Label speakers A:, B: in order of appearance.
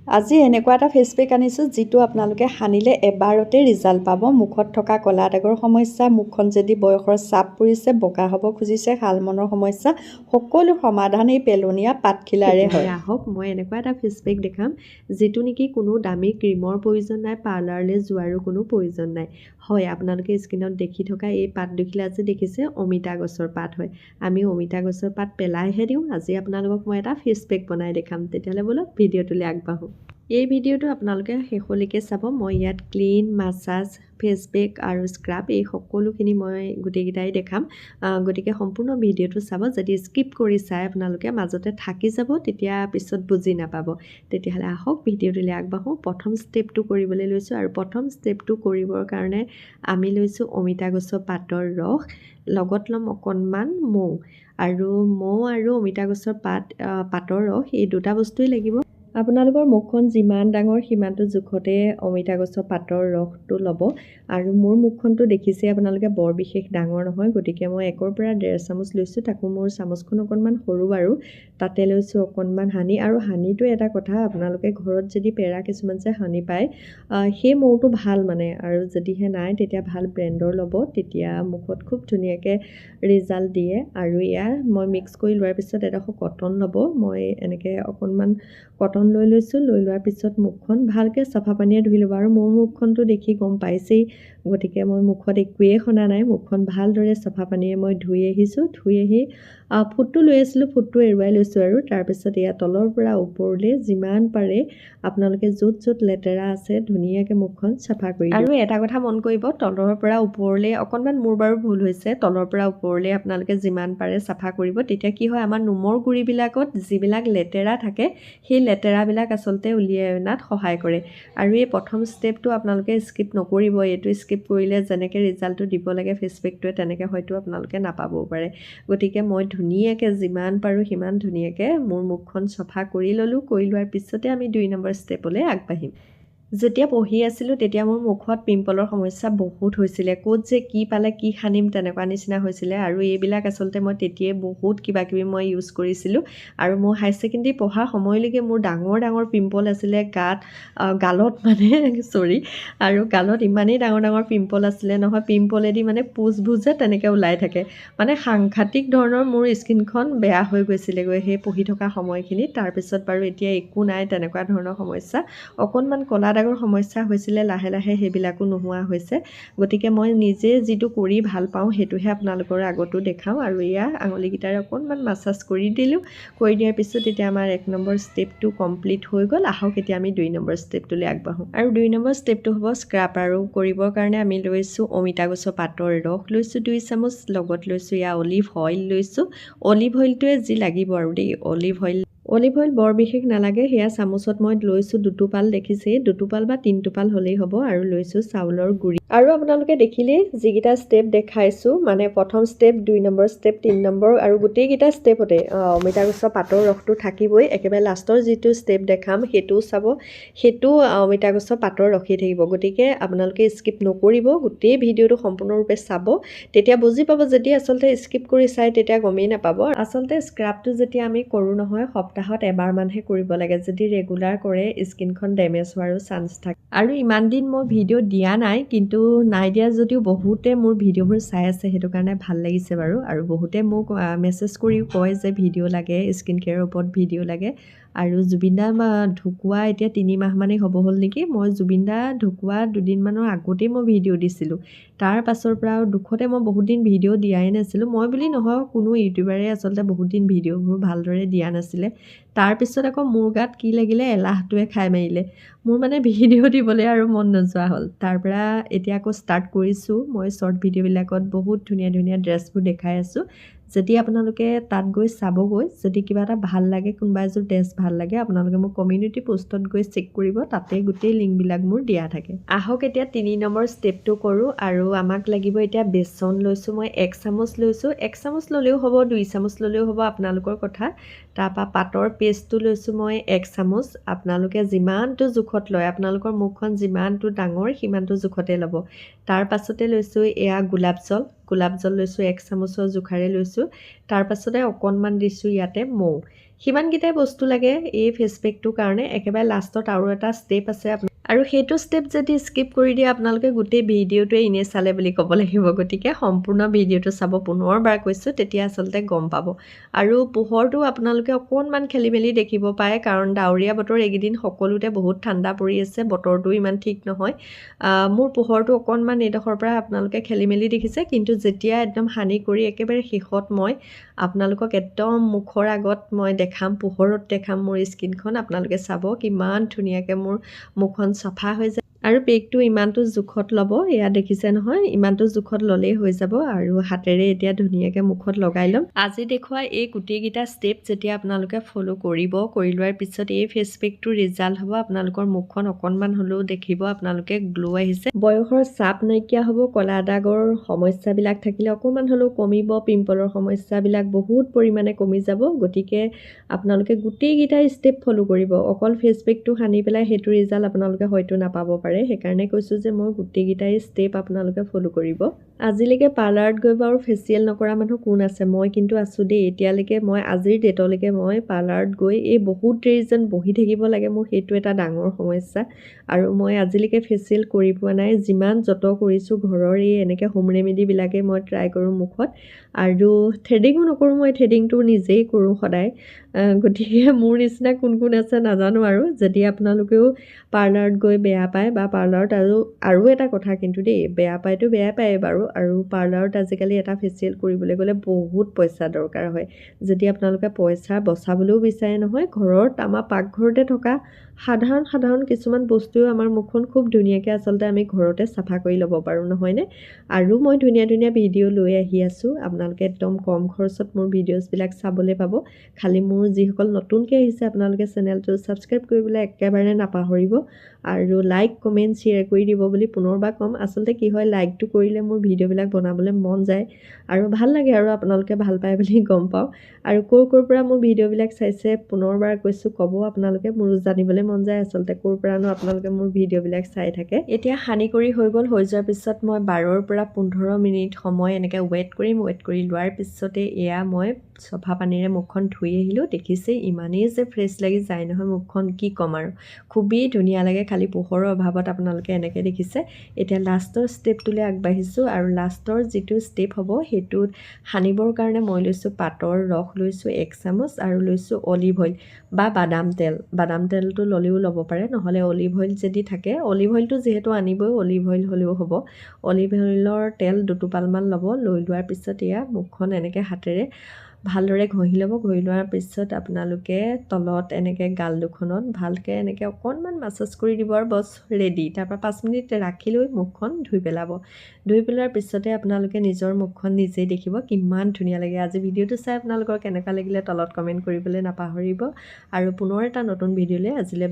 A: আজি এনেকুৱা এটা ফেচ পেক আনিছোঁ যিটো আপোনালোকে সানিলে এবাৰতে ৰিজাল্ট পাব। মুখত থকা ক'লা দাগৰ সমস্যা, মুখখন যদি বয়সৰ চাপ পৰিছে, বগা হ'ব খুজিছে, শালমনৰ সমস্যা, সকলো সমাধান এই পেলনীয়া পাতখিলাৰে হয়। আহক মই এনেকুৱা এটা ফেচ পেক দেখাম যিটো নেকি কোনো দামী ক্ৰীমৰ প্ৰয়োজন নাই, পাৰ্লাৰলৈ যোৱাৰো কোনো প্ৰয়োজন নাই। হয়, আপোনালোকে স্ক্ৰীণত দেখি থকা এই পাত দুখিলা যে দেখিছে, অমিতা গছৰ পাত হয়। আমি অমিতা গছৰ পাত পেলাইহে দিওঁ। আজি আপোনালোকক মই এটা ফেচ পেক বনাই দেখাম। তেতিয়াহ'লে বলক ভিডিঅ'টোলৈ আগবাঢ়োঁ। এই ভিডিঅ'টো আপোনালোকে শেষলৈকে চাব। মই ইয়াত ক্লিন, মাছাজ, ফেচ পেক আৰু স্ক্ৰাব এই সকলোখিনি মই গোটেইকেইটাই দেখাম। গতিকে সম্পূৰ্ণ ভিডিঅ'টো চাব। যদি স্কিপ কৰি চাই আপোনালোকে মাজতে থাকি যাব, তেতিয়া পিছত বুজি নাপাব। তেতিয়াহ'লে আহক ভিডিঅ'টোলৈ আগবাঢ়োঁ। প্ৰথম ষ্টেপটো কৰিবলৈ লৈছোঁ আৰু প্ৰথম ষ্টেপটো কৰিবৰ কাৰণে আমি লৈছোঁ অমিতা গছৰ পাতৰ ৰস, লগত ল'ম অকণমান মৌ। আৰু মৌ আৰু অমিতা গছৰ পাতৰ ৰস এই দুটা বস্তুৱেই লাগিব। আপোনালোকৰ মুখখন যিমান ডাঙৰ সিমানটো জোখতে অমিতা গছৰ পাতৰ ৰসটো ল'ব। আৰু মোৰ মুখখনটো দেখিছে আপোনালোকে বৰ বিশেষ ডাঙৰ নহয়, গতিকে মই 1ৰ পৰা 1.5 চামুচ লৈছোঁ। তাকো মোৰ চামুচখন অকণমান সৰু বাৰু, তাতে লৈছোঁ অকণমান হানি। আৰু হানিটো এটা কথা, আপোনালোকে ঘৰত যদি পেৰা কিছুমান যে হানি পায়, সেই মৌটো ভাল মানে। আৰু যদিহে নাই তেতিয়া ভাল ব্ৰেণ্ডৰ ল'ব, তেতিয়া মুখত খুব ধুনীয়াকৈ ৰিজাল্ট দিয়ে। আৰু এয়া মই মিক্স কৰি লোৱাৰ পিছত এডোখৰ কটন ল'ব। মই এনেকৈ অকণমান কটন লৈ লৈছোঁ। লৈ লোৱাৰ পিছত মুখখন ভালকৈ চাফা পানীয়ে ধুই ল'ব। আৰু মোৰ মুখখনটো দেখি গম পাইছেই, গতিকে মই মুখত একোৱেই সনা নাই। মুখখন ভালদৰে চাফা পানীয়ে মই ধুই আহিছোঁ। ধুই আহি ফুটটো লৈ আছিলোঁ, ফুটটো এৰুৱাই লৈছোঁ। আৰু তাৰপিছত এয়া তলৰ পৰা ওপৰলৈ যিমান পাৰে আপোনালোকে য'ত য'ত লেতেৰা আছে ধুনীয়াকৈ মুখখন চাফা কৰি দিব। আৰু এটা কথা মন কৰিব, তলৰ পৰা ওপৰলৈ অকণমান মোৰ বাৰু ভুল হৈছে, তলৰ পৰা ওপৰলৈ আপোনালোকে যিমান পাৰে চাফা কৰিব। তেতিয়া কি হয়, আমাৰ নোমৰ গুৰিবিলাকত যিবিলাক লেতেৰা থাকে সেই লেতেৰাবিলাক আচলতে উলিয়াই অনাত সহায় কৰে। আৰু এই প্ৰথম ষ্টেপটো আপোনালোকে স্কিপ নকৰিব। এইটো স্কিপ কৰিলে যেনেকৈ ৰিজাল্টটো দিব লাগে ফেচ পেকটোৱে, তেনেকৈ হয়তো আপোনালোকে নাপাবও পাৰে। গতিকে মই ধুনীয়াকৈ যিমান পাৰোঁ সিমান ধুনীয়াকৈ মোৰ মুখখন চফা কৰি ল'লোঁ। কৰি লোৱাৰ পিছতে আমি 2 নম্বৰ ষ্টেপলৈ আগবাঢ়িম। যেতিয়া পঢ়ি আছিলোঁ তেতিয়া মোৰ মুখত পিম্পলৰ সমস্যা বহুত হৈছিলে। ক'ত যে কি পালে কি সানিম তেনেকুৱা নিচিনা হৈছিলে। আৰু এইবিলাক আচলতে মই তেতিয়াই বহুত কিবাকিবি মই ইউজ কৰিছিলোঁ। আৰু মোৰ হাই ছেকেণ্ডেৰী পঢ়াৰ সময়লৈকে মোৰ ডাঙৰ ডাঙৰ পিম্পল আছিলে গালত মানে চৰি। আৰু গালত ইমানেই ডাঙৰ ডাঙৰ পিম্পল আছিলে নহয়, পিম্পলেদি মানে পুজবোৰ যে তেনেকৈ ওলাই থাকে। মানে সাংঘাতিক ধৰণৰ মোৰ স্কিনখন বেয়া হৈ গৈছিলেগৈ সেই পঢ়ি থকা সময়খিনিত। তাৰপিছত বাৰু এতিয়া একো নাই তেনেকুৱা ধৰণৰ সমস্যা। অকণমান ক'লা দাগৰ সমস্যা হৈছিলে, লাহে লাহে সেইবিলাকো নোহোৱা হৈছে। গতিকে মই নিজে যিটো কৰি ভাল পাওঁ সেইটোহে আপোনালোকৰ আগতো দেখাওঁ। আৰু এয়া আঙুলিকেইটাৰে অকণমান মাছাজ কৰি দিলোঁ। কৰি দিয়াৰ পিছত এতিয়া আমাৰ 1 নম্বৰ ষ্টেপটো কমপ্লিট হৈ গ'ল। আহক এতিয়া আমি 2 নম্বৰ ষ্টেপটোলৈ আগবাঢ়োঁ। আৰু 2 নম্বৰ ষ্টেপটো হ'ব স্ক্ৰাব। আৰু কৰিবৰ কাৰণে আমি লৈছোঁ অমিতা গছৰ পাতৰ ৰস লৈছোঁ 2 চামুচ, লগত লৈছোঁ এয়া অলিভ অইল লৈছোঁ। অলিভ অইলটোৱে যি লাগিব আৰু দেই, অলিভ অইল বৰ বিশেষ নালাগে। সেয়া চামুচত মই লৈছোঁ 2 টোপাল, দেখিছেই 2 টোপাল বা 3 টোপাল হ'লেই হ'ব। আৰু লৈছোঁ চাউলৰ গুড়ি। আৰু আপোনালোকে দেখিলেই যিকেইটা ষ্টেপ দেখাইছোঁ, মানে প্ৰথম ষ্টেপ, 2 নম্বৰ ষ্টেপ, 3 নম্বৰ আৰু গোটেইকেইটা ষ্টেপতে অমিতা গছৰ পাতৰ ৰসটো থাকিবই। একেবাৰে লাষ্টৰ যিটো ষ্টেপ দেখাম সেইটোও চাব, সেইটো অমিতা গছৰ পাতৰ ৰসেই থাকিব। গতিকে আপোনালোকে স্কিপ নকৰিব, গোটেই ভিডিঅ'টো সম্পূৰ্ণৰূপে চাব। তেতিয়া বুজি পাব। যদি আচলতে স্কিপ কৰি চাই তেতিয়া গমেই নাপাব। আচলতে স্ক্ৰাবটো যেতিয়া আমি কৰোঁ নহয়, সপ্তাহত এবাৰমানহে কৰিব লাগে। যদি ৰেগুলাৰ কৰে স্কিনখন ডেমেজ হোৱাৰো চান্স থাকে। আৰু ইমান দিন মই ভিডিঅ' দিয়া নাই, কিন্তু নাই দিয়া যদিও বহুতে মোৰ ভিডিঅ'বোৰ চাই আছে, সেইটো কাৰণে ভাল লাগিছে বাৰু। আৰু বহুতে মোক মেছেজ কৰিও কয় যে ভিডিঅ' লাগে, স্কিন কেয়াৰৰ ওপৰত ভিডিঅ' লাগে। আৰু জুবিন দা ঢুকুৱা এতিয়া 3 মাহমানেই হ'ব হ'ল নেকি। মই জুবিন দা ঢুকুৱা 2 দিনমানৰ আগতেই মই ভিডিঅ' দিছিলোঁ। তাৰ পাছৰ পৰা আৰু দুখতে মই বহুত দিন ভিডিঅ' দিয়াই নাছিলোঁ। মই বুলি নহয়, কোনো ইউটিউবাৰে আচলতে বহুত দিন ভিডিঅ'বোৰ ভালদৰে দিয়া নাছিলে। তাৰপিছত আকৌ মোৰ গাত কি লাগিলে, এলাহটোৱে খাই মাৰিলে। মোৰ মানে ভিডিঅ' দিবলৈ আৰু মন নোযোৱা হ'ল। তাৰপৰা এতিয়া আকৌ ষ্টাৰ্ট কৰিছোঁ। মই শ্বৰ্ট ভিডিঅ'বিলাকত বহুত ধুনীয়া ধুনীয়া ড্ৰেছবোৰ দেখাই আছোঁ। যদি আপোনালোকে তাত গৈ চাবগৈ, যদি কিবা এটা ভাল লাগে, কোনোবা এযোৰ ড্ৰেছ ভাল লাগে, আপোনালোকে মোৰ কমিউনিটি পোষ্টত গৈ চেক কৰিব, তাতে গোটেই লিংকবিলাক মোৰ দিয়া থাকে। আহক এতিয়া 3 নম্বৰ ষ্টেপটো কৰোঁ। আৰু আমাক লাগিব এতিয়া বেচন লৈছোঁ মই 1 চামুচ লৈছোঁ। 1 চামুচ ল'লেও হ'ব, 2 চামুচ ল'লেও হ'ব, আপোনালোকৰ কথা। তাৰপৰা পাতৰ পেষ্টটো লৈছোঁ মই 1 চামুচ। আপোনালোকে যিমানটো জোখত লয়, আপোনালোকৰ মুখখন যিমানটো ডাঙৰ সিমানটো জোখতে ল'ব। তাৰ পাছতে লৈছোঁ এয়া গোলাপ জল লৈছোঁ 1 চামুচৰ জোখাৰে লৈছোঁ। তাৰ পাছতে অকণমান দিছোঁ ইয়াতে মৌ। সিমানকেইটাই বস্তু লাগে এই ফেচ পেকটোৰ কাৰণে। একেবাৰে লাষ্টত আৰু এটা ষ্টেপ আছে আৰু সেইটো ষ্টেপ যদি স্কিপ কৰি দিয়ে আপোনালোকে গোটেই ভিডিঅ'টোৱে এনেই চালে বুলি ক'ব লাগিব। গতিকে সম্পূৰ্ণ ভিডিঅ'টো চাব, পুনৰবাৰ কৈছোঁ, তেতিয়া আচলতে গম পাব। আৰু পোহৰটো আপোনালোকে অকণমান খেলি মেলি দেখিব পাৰে, কাৰণ ডাৱৰীয়া বতৰ, এইকেইদিন সকলোতে বহুত ঠাণ্ডা পৰি আছে, বতৰটো ইমান ঠিক নহয়। মোৰ পোহৰটো অকণমান এইডোখৰ পৰা আপোনালোকে খেলি মেলি দেখিছে, কিন্তু যেতিয়া একদম সানি কৰি একেবাৰে শেষত মই আপোনালোকক একদম মুখৰ আগত মই দেখাম, পোহৰত দেখাম মোৰ স্কিনখন, আপোনালোকে চাব কিমান ধুনীয়াকৈ মোৰ মুখখন চাফা হৈ যায়। আৰু পেকটো ইমানটো জোখত ল'ব, এয়া দেখিছে নহয়, ইমানটো জোখত ল'লেই হৈ যাব। আৰু হাতেৰে এতিয়া ধুনীয়াকৈ মুখত লগাই ল'ম। আজি দেখুওৱা এই গোটেইকেইটা ষ্টেপ যেতিয়া আপোনালোকে ফ'ল' কৰিব, কৰি লোৱাৰ পিছত এই ফেচ পেকটোৰ ৰিজাল্ট হ'ব, আপোনালোকৰ মুখখন অকণমান হ'লেও দেখিব আপোনালোকে গ্ল' আহিছে, বয়সৰ চাপ নাইকিয়া হ'ব, ক'লা দাগৰ সমস্যাবিলাক থাকিলে অকণমান হ'লেও কমিব, পিম্পলৰ সমস্যাবিলাক বহুত পৰিমাণে কমি যাব। গতিকে আপোনালোকে গোটেইকেইটা ষ্টেপ ফ'ল' কৰিব। অকল ফেচ পেকটো সানি পেলাই সেইটো ৰিজাল্ট আপোনালোকে হয়তো নাপাব পাৰে, সেইকাৰণে কৈছোঁ যে মই গোটেইকেইটাই ষ্টেপ আপোনালোকে ফ'ল' কৰিব। আজিলৈকে পাৰ্লাৰত গৈ বাৰু ফেচিয়েল নকৰা মানুহ কোন আছে? মই কিন্তু আছোঁ দেই। এতিয়ালৈকে মই আজিৰ ডেটলৈকে মই পাৰ্লাৰত গৈ এই বহুত দেৰি যেন বহি থাকিব লাগে, মোৰ সেইটো এটা ডাঙৰ সমস্যা। আৰু মই আজিলৈকে ফেচিয়েল কৰি পোৱা নাই। যিমান যত কৰিছোঁ ঘৰৰ এই এনেকৈ হোম ৰেমেডিবিলাকে মই ট্ৰাই কৰোঁ মুখত। আৰু থ্ৰেডিঙো নকৰোঁ, মই থ্ৰেডিংটো নিজেই কৰোঁ সদায়। গতিকে মোৰ নিচিনা কোন কোন আছে নাজানো। আৰু যদি আপোনালোকেও পাৰ্লাৰত গৈ বেয়া পায়, বা পাৰ্লাৰত আৰু এটা কথা কিন্তু দেই, বেয়া পায়তো বেয়া পায় বাৰু, আৰু পাৰ্লাৰত আজিকালি এটা ফেচিয়েল কৰিবলৈ গ'লে বহুত পইচা দৰকাৰ হয়। যদি আপোনালোকে পইচা বচাবলৈও বিচাৰে নহয়, ঘৰত আমাৰ পাকঘৰতে থকা সাধাৰণ কিছুমান বস্তুৱেও আমাৰ মুখখন খুব ধুনীয়াকৈ আচলতে আমি ঘৰতে চাফা কৰি ল'ব পাৰোঁ, নহয়নে? আৰু মই ধুনীয়া ধুনীয়া ভিডিঅ' লৈ আহি আছোঁ, আপোনালোকে একদম কম খৰচত মোৰ ভিডিঅ'ছবিলাক চাবলৈ পাব। খালি মোৰ যিসকল নতুনকৈ আহিছে, আপোনালোকে চেনেলটো ছাবস্ক্ৰাইব কৰিবলৈ একেবাৰে নাপাহৰিব। আৰু লাইক, কমেণ্ট, শ্বেয়াৰ কৰি দিব বুলি পুনৰবাৰ ক'ম। আচলতে কি হয়, লাইকটো কৰিলে মোৰ ভিডিঅ'বিলাক বনাবলৈ মন যায় আৰু ভাল লাগে, আৰু আপোনালোকে ভাল পায় বুলি গম পাওঁ। আৰু ক'ৰ পৰা মোৰ ভিডিঅ'বিলাক চাইছে পুনৰবাৰ কৈছোঁ, ক'ব আপোনালোকে, মোৰো জানিবলৈ মন যায় আচলতে ক'ৰ পৰানো আপোনালোকে মোৰ ভিডিঅ'বিলাক চাই থাকে। এতিয়া সানি কৰি হৈ গ'ল, হৈ যোৱাৰ পিছত মই 12ৰ পৰা 15 মিনিট সময় এনেকৈ ৱেইট কৰিম। ৱেইট কৰি লোৱাৰ পিছতে এয়া মই চফা পানীৰে মুখখন ধুই আহিলোঁ। দেখিছেই ইমানেই যে ফ্ৰেছ লাগি যায় নহয় মুখখন, কি ক'ম আৰু, খুবেই ধুনীয়া লাগে। খালি পোহৰৰ অভাৱত আপোনালোকে এনেকৈ দেখিছে। এতিয়া লাষ্টৰ ষ্টেপটোলৈ আগবাঢ়িছোঁ, আৰু লাষ্টৰ যিটো ষ্টেপ হ'ব সেইটোত সানিবৰ কাৰণে মই লৈছোঁ পাতৰ ৰস, লৈছোঁ 1 চামুচ, আৰু লৈছোঁ অলিভ অইল বা বাদাম তেল। বাদাম তেলটো ল'লেও ল'ব পাৰে, নহ'লে অলিভ অইল যদি থাকে, অলিভ অইলটো যিহেতু আনিবই, অলিভ অইল হ'লেও হ'ব। অলিভ অইলৰ তেল 2 টোপালমান ল'ব। লৈ লোৱাৰ পিছত এয়া মুখখন এনেকৈ হাতেৰে ভালদৰে ঘঁহি ল'ব। ঘঁহি লোৱাৰ পিছত আপোনালোকে তলত এনেকৈ গাল দুখনত ভালকৈ এনেকৈ অকণমান মাছাজ কৰি দিব, আৰু বছ ৰেডি। তাৰপৰা 5 মিনিট ৰাখি লৈ মুখখন ধুই পেলাব। ধুই পেলোৱাৰ পিছতে আপোনালোকে নিজৰ মুখখন নিজেই দেখিব কিমান ধুনীয়া লাগে। আজি ভিডিঅ'টো চাই আপোনালোকৰ কেনেকুৱা লাগিলে তলত কমেণ্ট কৰিবলৈ নাপাহৰিব। আৰু পুনৰ এটা নতুন ভিডিঅ'লৈ আজিলৈ বাই।